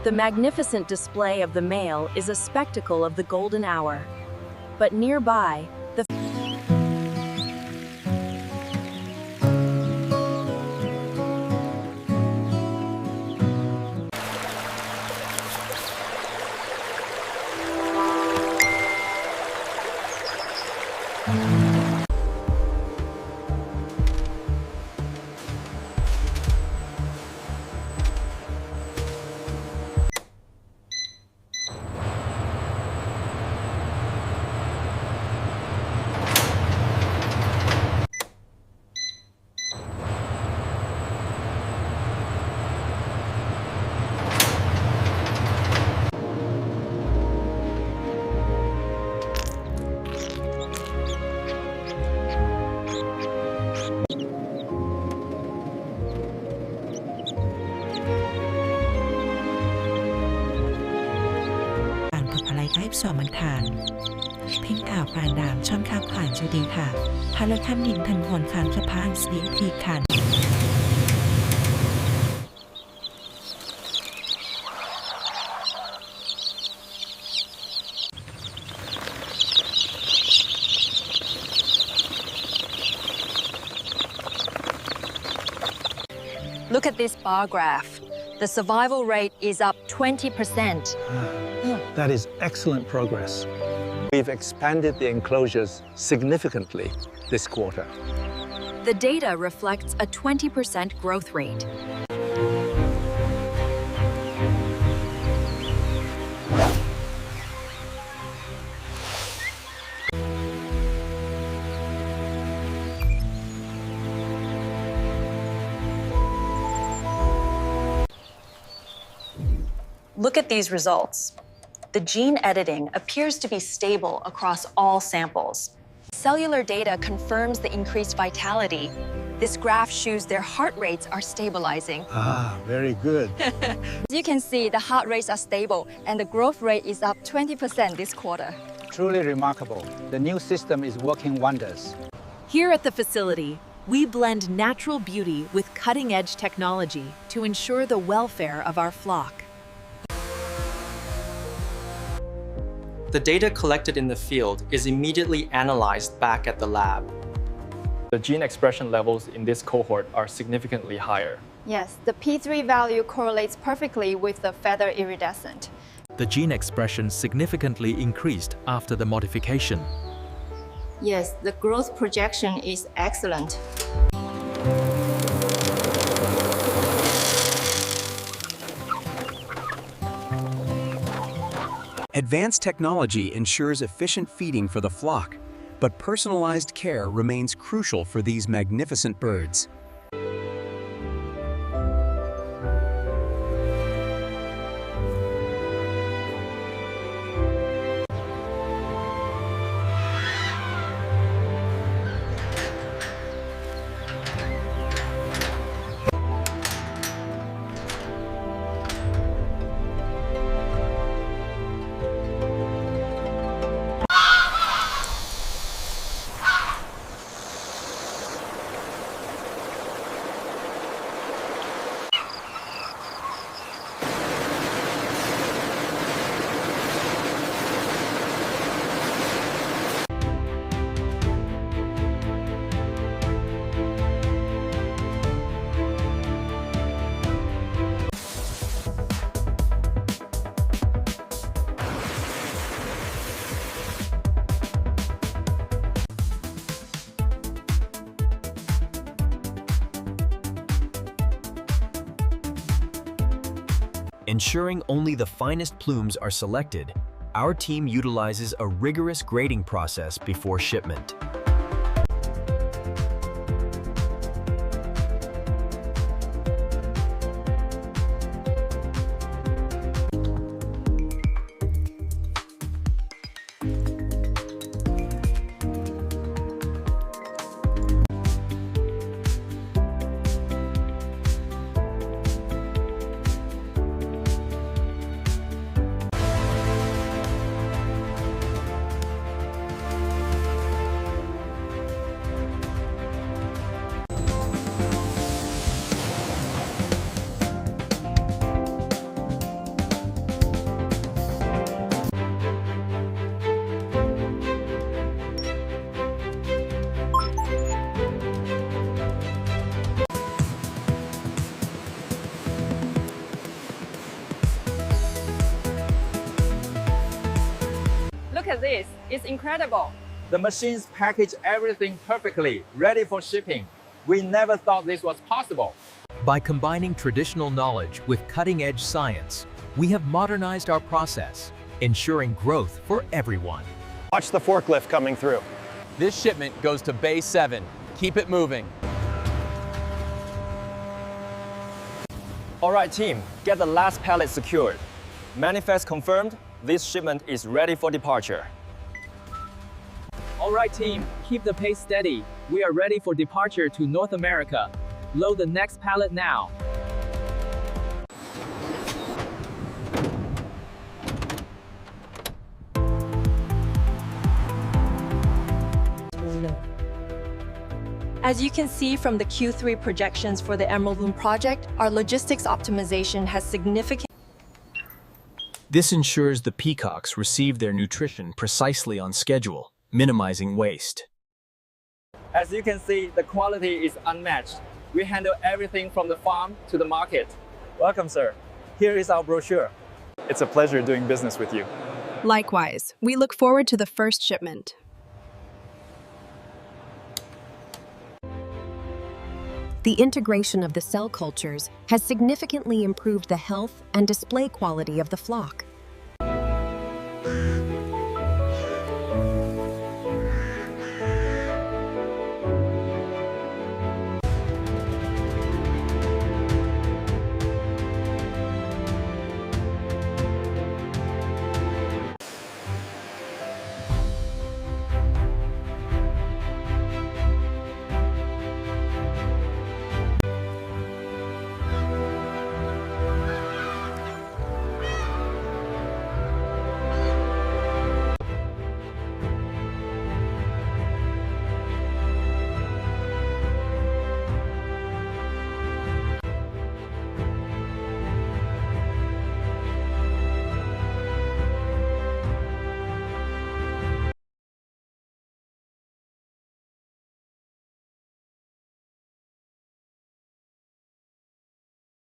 The magnificent display of the male is a spectacle of the golden hour. But nearby, the sỏ màn thàn Peacock ผ่านด่านช่องข้ามผ่านจุดีค่ะพาลคันยิงทันหวนคันสะพานสีพีคัน Look at this bar graph. The survival rate is up 20%. That is excellent progress. We've expanded the enclosures significantly this quarter. The data reflects a 20% growth rate. Look at these results. The gene editing appears to be stable across all samples. Cellular data confirms the increased vitality. This graph shows their heart rates are stabilizing. Very good. As you can see, the heart rates are stable and the growth rate is up 20% this quarter. Truly remarkable. The new system is working wonders. Here at the facility, we blend natural beauty with cutting-edge technology to ensure the welfare of our flock. The data collected in the field is immediately analyzed back at the lab. The gene expression levels in this cohort are significantly higher. Yes, the P3 value correlates perfectly with the feather iridescent. The gene expression significantly increased after the modification. Yes, the growth projection is excellent. Advanced technology ensures efficient feeding for the flock, but personalized care remains crucial for these magnificent birds. Ensuring only the finest plumes are selected, our team utilizes a rigorous grading process before shipment. at this. It's incredible. The machines package everything perfectly, ready for shipping. We never thought this was possible. By combining traditional knowledge with cutting-edge science, we have modernized our process, ensuring growth for everyone. Watch the forklift coming through. This shipment goes to Bay 7. Keep it moving. All right, team, get the last pallet secured. Manifest confirmed, this shipment is ready for departure. All right, team, keep the pace steady. We are ready for departure to North America. Load the next pallet now. As you can see from the Q3 projections for the Emerald Loom project, our logistics optimization has significant. This ensures the peacocks receive their nutrition precisely on schedule, minimizing waste. As you can see, the quality is unmatched. We handle everything from the farm to the market. Welcome, sir. Here is our brochure. It's a pleasure doing business with you. Likewise, we look forward to the first shipment. The integration of the cell cultures has significantly improved the health and display quality of the flock.